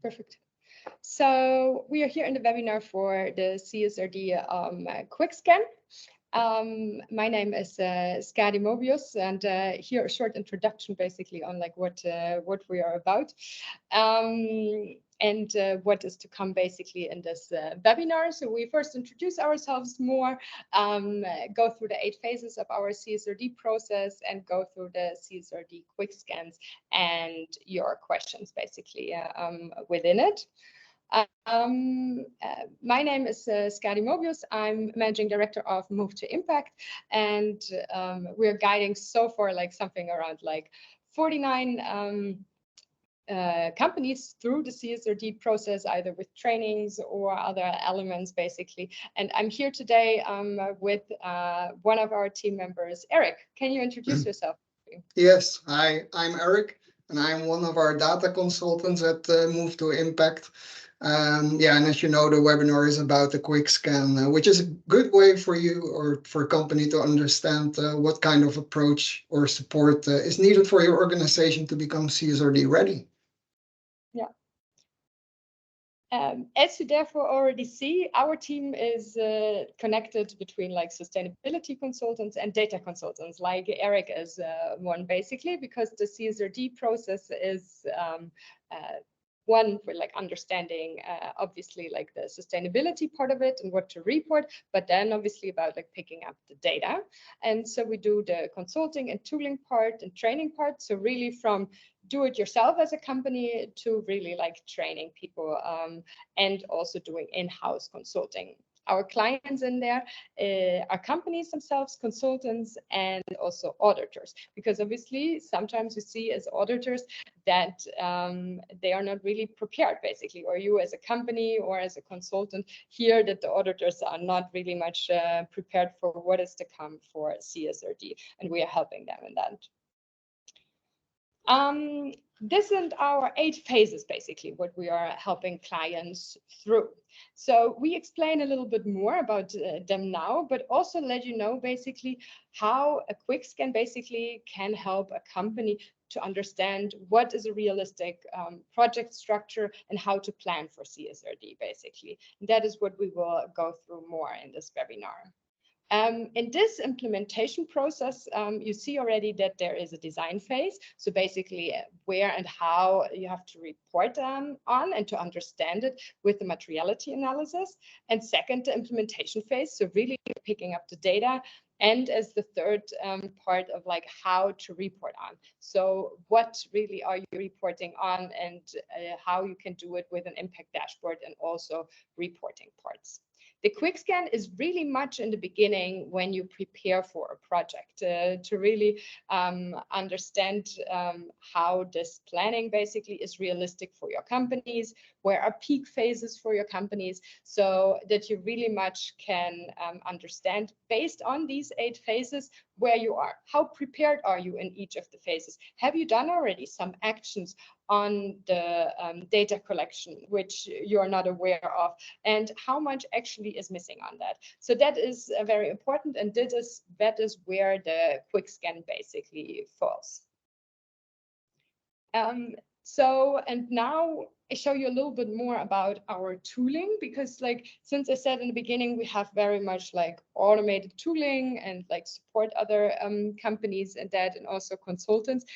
Perfect. So we are here in the webinar for the CSRD quick scan. My name is Skadi Mobius, and here a short introduction basically on like what we are about. And what is to come basically in this webinar. So we first introduce ourselves more, go through the 8 phases of our CSRD process, and go through the CSRD quick scans and your questions basically within it. My name is Skadi Mobius. I'm Managing Director of Move to Impact, and we're guiding so far like something around like 49 companies through the CSRD process, either with trainings or other elements, basically. And I'm here today with one of our team members, Eric. Can you introduce yourself? Yes, hi, I'm Eric, and I'm one of our data consultants at Move to Impact. Yeah, and as you know, the webinar is about the quick scan, which is a good way for you or for a company to understand what kind of approach or support is needed for your organization to become CSRD ready. Yeah. As you therefore already see, our team is connected between like sustainability consultants and data consultants, like Eric is one basically, because the CSRD process is one for like understanding obviously like the sustainability part of it and what to report, but then obviously about like picking up the data. And so we do the consulting and tooling part and training part. So really from do it yourself as a company to really like training people and also doing in-house consulting. Our clients in there are companies themselves, consultants, and also auditors, because obviously sometimes we see as auditors that they are not really prepared, basically, or you as a company or as a consultant hear that the auditors are not really much prepared for what is to come for CSRD, and we are helping them in that. This is our 8 phases, basically, what we are helping clients through. So we explain a little bit more about them now, but also let you know basically how a quick scan basically can help a company to understand what is a realistic project structure and how to plan for CSRD, basically. And that is what we will go through more in this webinar. In this implementation process, you see already that there is a design phase. So basically where and how you have to report on and to understand it with the materiality analysis. And second, the implementation phase. So really picking up the data. And as the third part of like how to report on. So what really are you reporting on and how you can do it with an impact dashboard and also reporting parts. The quick scan is really much in the beginning when you prepare for a project to really understand how this planning basically is realistic for your companies, where are peak phases for your companies, so that you really much can understand based on these 8 phases where you are. How prepared are you in each of the phases? Have you done already some actions on the data collection, which you're not aware of, and how much actually is missing on that? So that is very important, and that is where the quick scan basically falls. And now I show you a little bit more about our tooling, because like, since I said in the beginning, we have very much like automated tooling and like support other companies and that, and also consultants.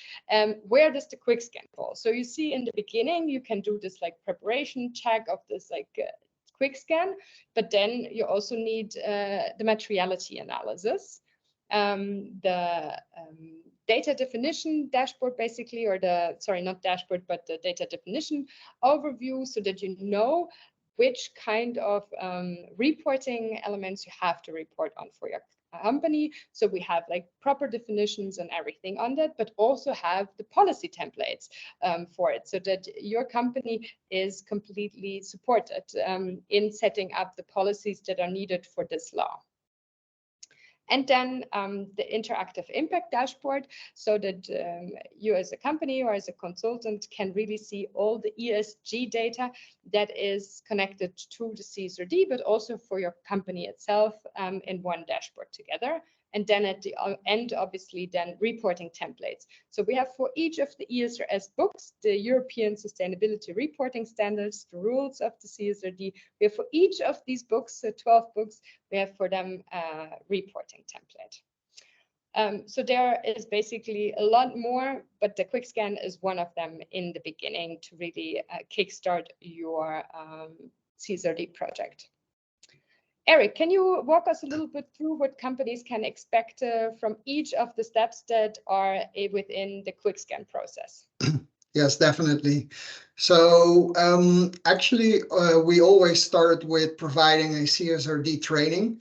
Where does the quick scan fall? So you see in the beginning, you can do this like preparation check of this like quick scan, but then you also need the materiality analysis. The data definition dashboard basically, or the, sorry, not dashboard, but the data definition overview, so that you know which kind of reporting elements you have to report on for your company. So we have like proper definitions and everything on that, but also have the policy templates for it, so that your company is completely supported in setting up the policies that are needed for this law. And then the interactive impact dashboard, so that you as a company or as a consultant can really see all the ESG data that is connected to the CSRD, but also for your company itself in one dashboard together. and then at the end, obviously, then reporting templates. So we have for each of the ESRS books, the European Sustainability Reporting Standards, the rules of the CSRD. We have for each of these books, so 12 books, we have for them a reporting template. So there is basically a lot more, but the quick scan is one of them in the beginning to really kickstart your CSRD project. Eric, can you walk us a little bit through what companies can expect from each of the steps that are within the quick scan process? Yes, definitely. So actually, we always start with providing a CSRD training.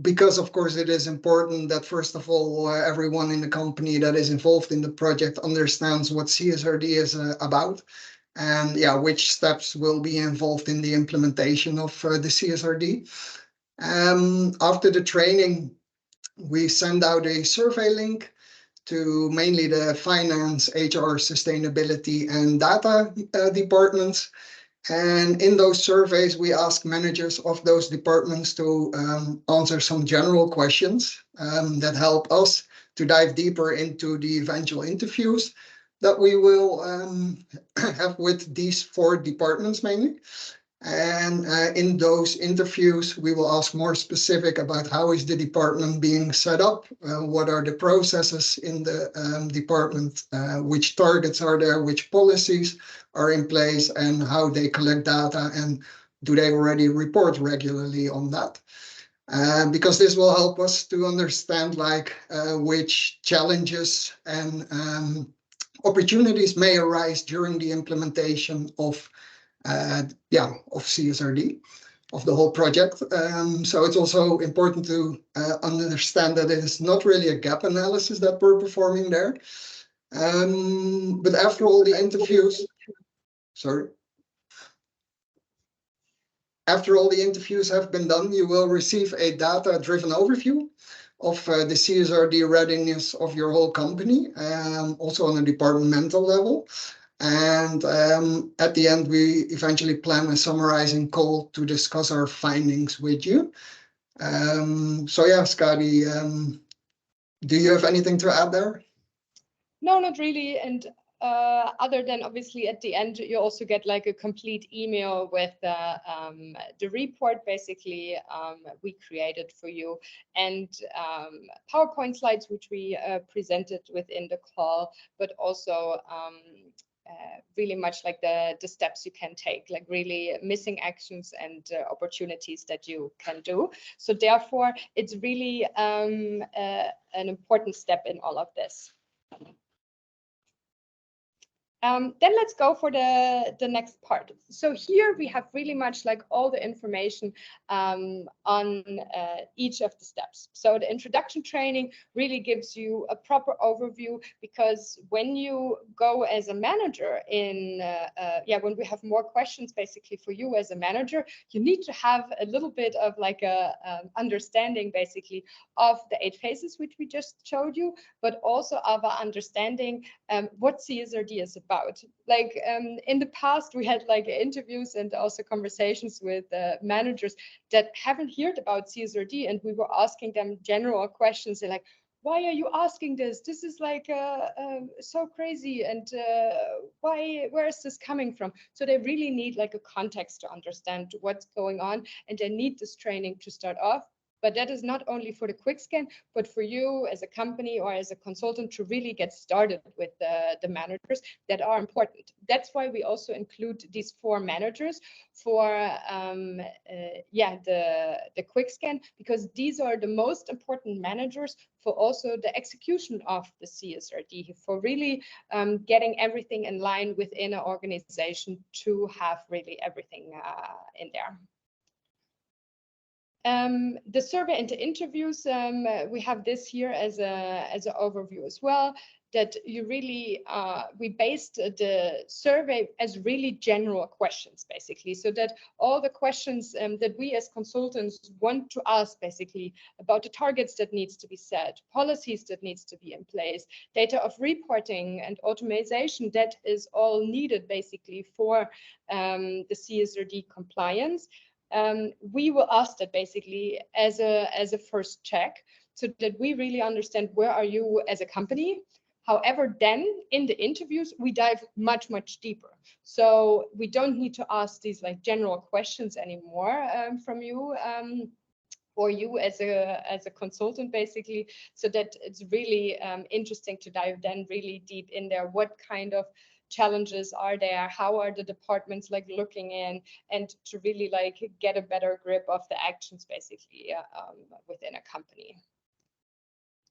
Because of course it is important that first of all everyone in the company that is involved in the project understands what CSRD is about, and yeah, which steps will be involved in the implementation of the CSRD. After the training, we send out a survey link to mainly the finance, HR, sustainability, and data departments. And in those surveys, we ask managers of those departments to answer some general questions that help us to dive deeper into the eventual interviews that we will have with these 4 departments mainly. And in those interviews, we will ask more specific about how is the department being set up, what are the processes in the department, which targets are there, which policies are in place, and how they collect data, and do they already report regularly on that. Because this will help us to understand like which challenges and opportunities may arise during the implementation of CSRD, of the whole project. So it's also important to understand that it is not really a gap analysis that we're performing there. But after all the interviews, after all the interviews have been done, you will receive a data-driven overview of the CSRD readiness of your whole company, also on a departmental level. And at the end, we eventually plan a summarizing call to discuss our findings with you. So yeah, Skadi, do you have anything to add there? No, not really. And other than obviously at the end, you also get like a complete email with the report basically we created for you, and PowerPoint slides which we presented within the call, but also really much like the steps you can take, like really missing actions and opportunities that you can do. So therefore, it's really an important step in all of this. Then let's go for the next part. So here we have really much like all the information on each of the steps. So the introduction training really gives you a proper overview, because when you go as a manager in, when we have more questions basically for you as a manager, you need to have a little bit of like a understanding basically of the 8 phases which we just showed you, but also of our understanding what CSRD is about. Like in the past, we had like interviews and also conversations with managers that haven't heard about CSRD, and we were asking them general questions. They're like, why are you asking this? This is like so crazy, and where is this coming from? So they really need like a context to understand what's going on, and they need this training to start off. But that is not only for the quick scan, but for you as a company or as a consultant to really get started with the managers that are important. That's why we also include these 4 managers for the quick scan, because these are the most important managers for also the execution of the CSRD, for really getting everything in line within an organization to have really everything in there. The survey and the interviews, we have this here as an overview as well, that you really, we based the survey as really general questions, basically, so that all the questions that we as consultants want to ask, basically, about the targets that needs to be set, policies that needs to be in place, data of reporting and automation, that is all needed, basically, for the CSRD compliance. we will ask that basically as a first check, so that we really understand where are you as a company. However, then in the interviews, we dive much, much deeper. So we don't need to ask these like general questions anymore from you. Or you as a consultant, basically, so that it's really interesting to dive then really deep in there. What kind of challenges are there? How are the departments like looking in, and to really like get a better grip of the actions basically within a company.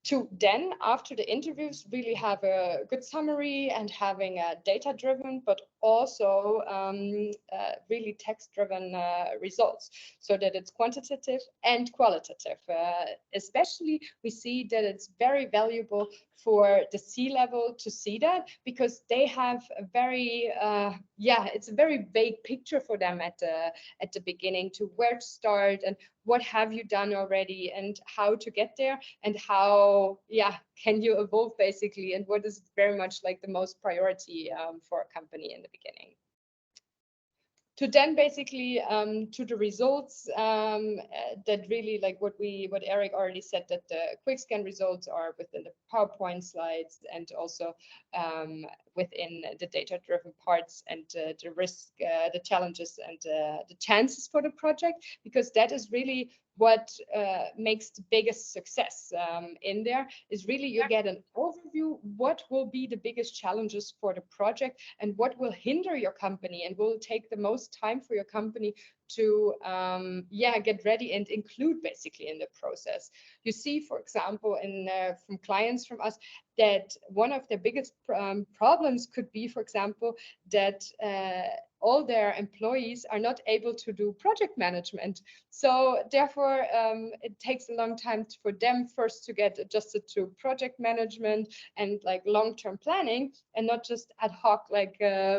To then, after the interviews, really have a good summary and having a data-driven, but also really text-driven results, so that it's quantitative and qualitative. Especially, we see that it's very valuable for the C-level to see that, because they have a very, it's a very vague picture for them at the beginning, to where to start and what have you done already and how to get there, and how can you evolve basically, and what is very much like the most priority for a company in the beginning. To then basically to the results that really like what Eric already said, that the quick scan results are within the PowerPoint slides, and also within the data-driven parts, and the risk, the challenges, and the chances for the project, because that is really what makes the biggest success in there, is really you get an overview, what will be the biggest challenges for the project, and what will hinder your company and will take the most time for your company to get ready and include basically in the process. You see, for example, from clients from us, that one of the biggest problems could be, for example, that all their employees are not able to do project management. So therefore, it takes a long time for them first to get adjusted to project management and like long-term planning, and not just ad hoc like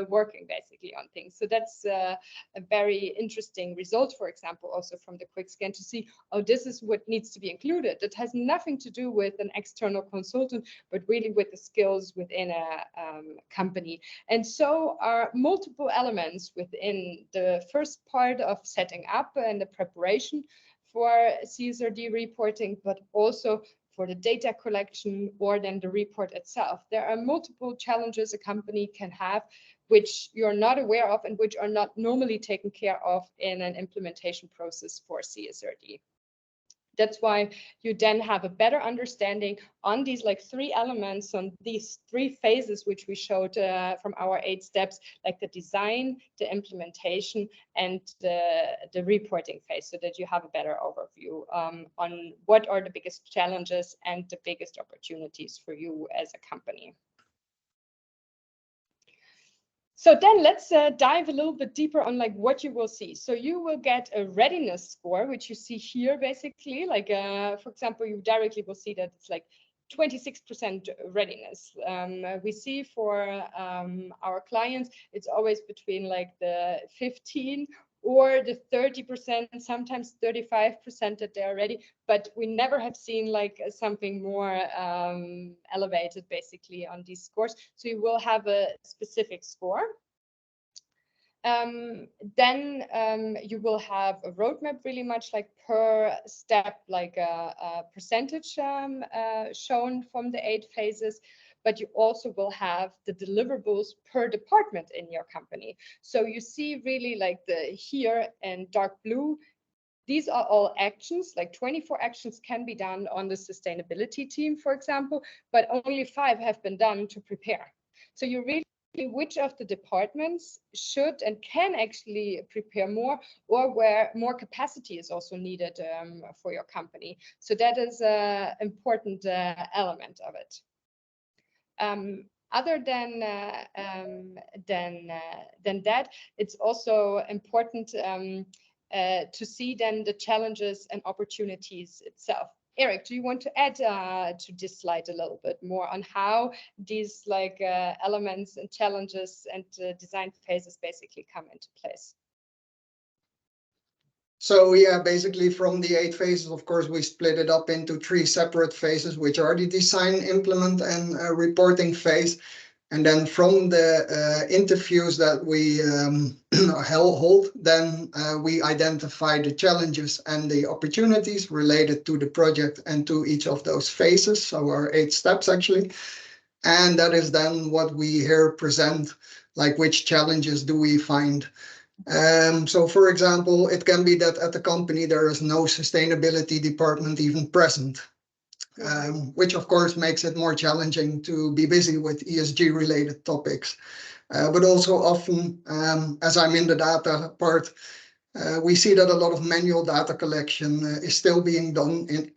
working basically on things. So that's a very interesting result, for example, also from the quick scan, to see, oh, this is what needs to be included. It has nothing to do with an external consultant, but really with the skills within a company. And so are multiple elements within the first part of setting up and the preparation for CSRD reporting, but also for the data collection or then the report itself. There are multiple challenges a company can have which you're not aware of and which are not normally taken care of in an implementation process for CSRD. That's why you then have a better understanding on these like three elements, on these three phases, which we showed from our 8 steps, like the design, the implementation, and the reporting phase, so that you have a better overview on what are the biggest challenges and the biggest opportunities for you as a company. So then let's dive a little bit deeper on like what you will see. So you will get a readiness score, which you see here basically, like for example, you directly will see that it's like 26% readiness. We see for our clients, it's always between like the 15 or the 30%, sometimes 35% that they are ready, but we never have seen like something more elevated basically on these scores. So you will have a specific score. Then you will have a roadmap, really much like per step, like a percentage shown from the 8 phases. But you also will have the deliverables per department in your company. So you see really like here in dark blue, these are all actions, like 24 actions can be done on the sustainability team, for example, but only 5 have been done to prepare. So you really which of the departments should and can actually prepare more, or where more capacity is also needed for your company. So that is an important element of it. Other than that, it's also important to see then the challenges and opportunities itself. Eric, do you want to add to this slide a little bit more on how these like elements and challenges and design phases basically come into place? So yeah, basically from the 8 phases, of course, we split it up into 3 separate phases, which are the design, implement, and reporting phase. And then from the interviews that we hold, then we identify the challenges and the opportunities related to the project and to each of those phases. So our 8 steps actually. And that is then what we here present, like which challenges do we find. So for example, it can be that at the company there is no sustainability department even present. Which of course makes it more challenging to be busy with ESG related topics. But also often, as I'm in the data part, we see that a lot of manual data collection is still being done in,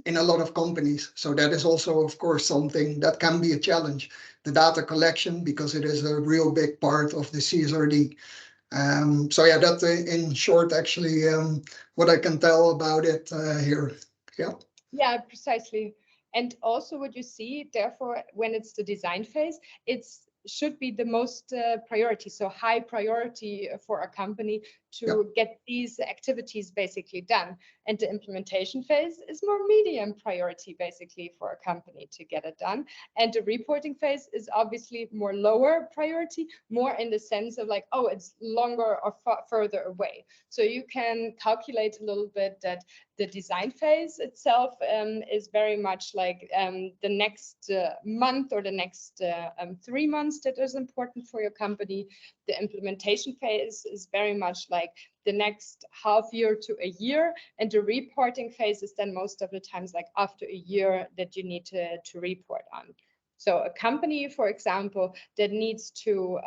in a lot of companies. So that is also, of course, something that can be a challenge, the data collection, because it is a real big part of the CSRD. So yeah, that in short, actually, what I can tell about it here. Yeah. Yeah, precisely. And also what you see, therefore, when it's the design phase, it's should be the most priority, so high priority for a company to get these activities basically done. And the implementation phase is more medium priority basically for a company to get it done. And the reporting phase is obviously more lower priority, more in the sense of like, oh, it's longer or further away. So you can calculate a little bit that the design phase itself is very much like the next month or the next 3 months that is important for your company. The implementation phase is very much like the next half year to a year, and the reporting phase is then most of the times like after a year that you need to report on. So a company, for example, that needs to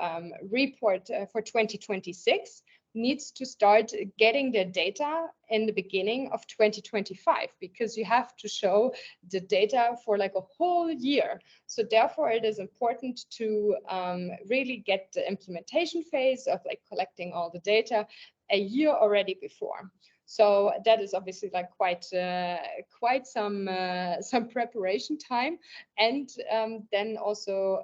report for 2026 needs to start getting their data in the beginning of 2025, because you have to show the data for like a whole year. So therefore it is important to really get the implementation phase of like collecting all the data a year already before. So that is obviously like quite some preparation time, and then also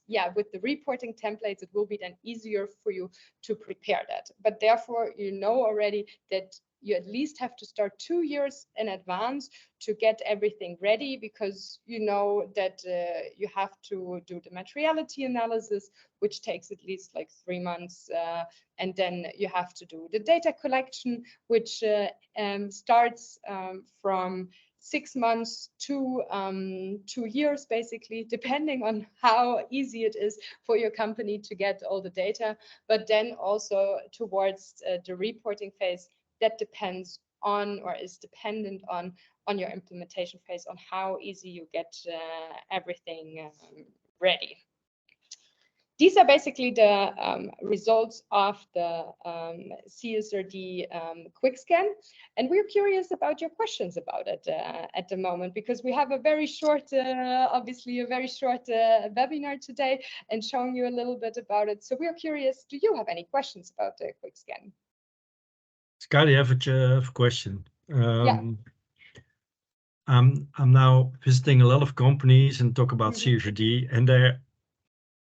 yeah, with the reporting templates, it will be then easier for you to prepare that. But therefore, you know already that you at least have to start 2 years in advance to get everything ready, because you know that you have to do the materiality analysis, which takes at least like 3 months, and then you have to do the data collection, which starts from 6 months to 2 years, basically, depending on how easy it is for your company to get all the data. But then also towards the reporting phase, that depends on, or is dependent on your implementation phase, on how easy you get everything ready. These are basically the results of the CSRD quick scan, and we're curious about your questions about it at the moment, because we have a very short, obviously a very short webinar today and showing you a little bit about it. So we're curious, do you have any questions about the quick scan? Scott, I have a question. Yeah. I'm now visiting a lot of companies and talk about CSRD, and they're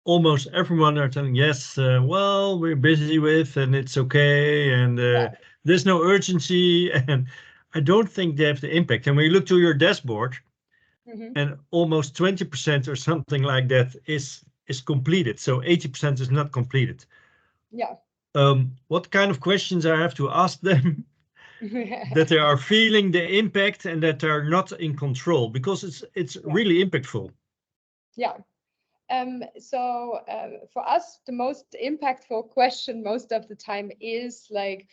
almost everyone are telling, yes, well, we're busy with, and it's okay, and there's no urgency, and I don't think they have the impact. And when you look to your dashboard, and almost 20% or something like that is completed, so 80% is not completed. Yeah. What kind of questions I have to ask them that they are feeling the impact and that they're not in control, because it's really impactful. Yeah. So for us, the most impactful question most of the time is like,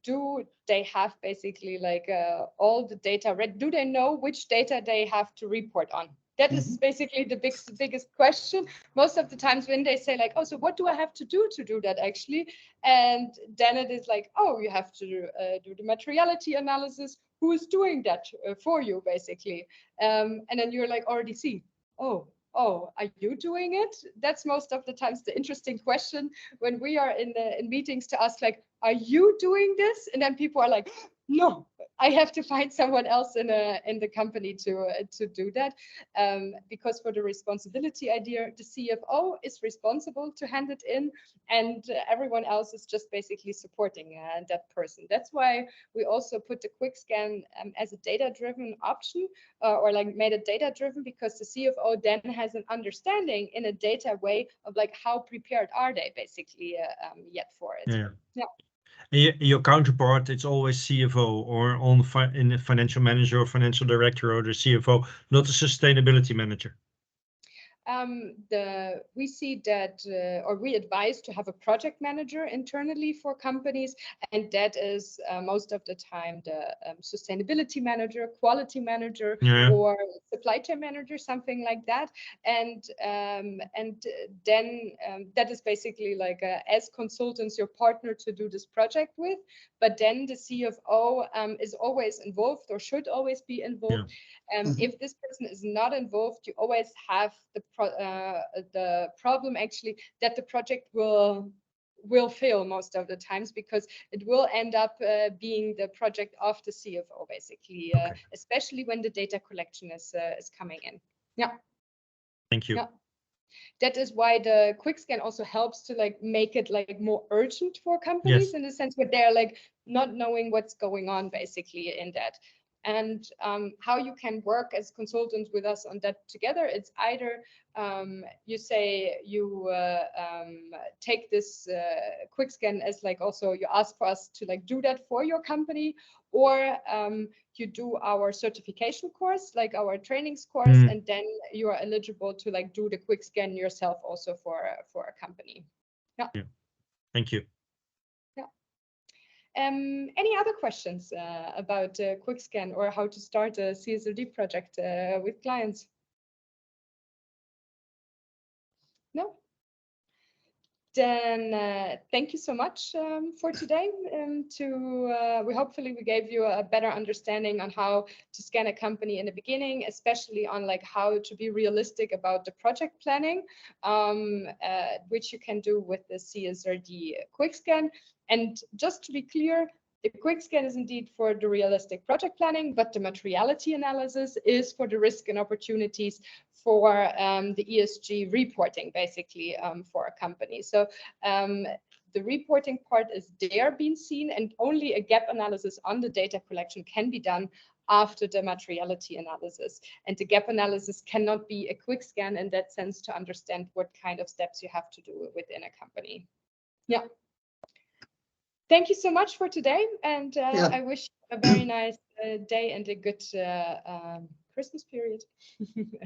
do they have basically like all the data ready? Do they know which data they have to report on? That is basically the biggest question. Most of the times when they say like, oh, so what do I have to do that actually? And then it is like, oh, you have to do the materiality analysis. Who is doing that for you, basically? And then you're like already see, oh, are you doing it? That's most of the times the interesting question when we are in meetings, to ask like, are you doing this? And then people are like, no, I have to find someone else in the company to do that, because for the responsibility idea, the CFO is responsible to hand it in, and everyone else is just basically supporting that person. That's why we also put the quick scan as a data-driven option, or like made it data-driven, because the CFO then has an understanding in a data way of like how prepared are they basically yet for it. Yeah. Yeah. Your counterpart, it's always CFO or in the financial manager or financial director or the CFO, not a sustainability manager. We see that, or we advise to have a project manager internally for companies, and that is most of the time the sustainability manager, quality manager, Yeah. or supply chain manager, something like that. And then that is basically like as consultants, your partner to do this project with. But then the CFO is always involved, or should always be involved. If this person is not involved, you always have the problem actually that the project will fail most of the times, because it will end up being the project of the CFO basically, Okay. especially when the data collection is coming in. Yeah. Thank you. Yeah. That is why the quick scan also helps to like make it like more urgent for companies. Yes. In the sense where they're like not knowing what's going on basically in that. And how you can work as consultants with us on that together, it's either you say you take this quick scan as like also you ask for us to like do that for your company, or you do our certification course, like our trainings course, and then you are eligible to like do the quick scan yourself also for a company. Yeah. Thank you. Any other questions about quick scan or how to start a CSRD project with clients? No? Then thank you so much for today. We hopefully we gave you a better understanding on how to scan a company in the beginning, especially on like how to be realistic about the project planning, which you can do with the CSRD quick scan. And just to be clear, the quick scan is indeed for the realistic project planning, but the materiality analysis is for the risk and opportunities for the ESG reporting, basically, for a company. So the reporting part is there being seen, and only a gap analysis on the data collection can be done after the materiality analysis. And the gap analysis cannot be a quick scan in that sense to understand what kind of steps you have to do within a company. Yeah. Thank you so much for today, and I wish you a very nice day and a good Christmas period.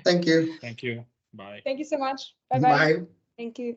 Thank you. Thank you. Bye. Thank you so much. Bye-bye. Bye. Thank you.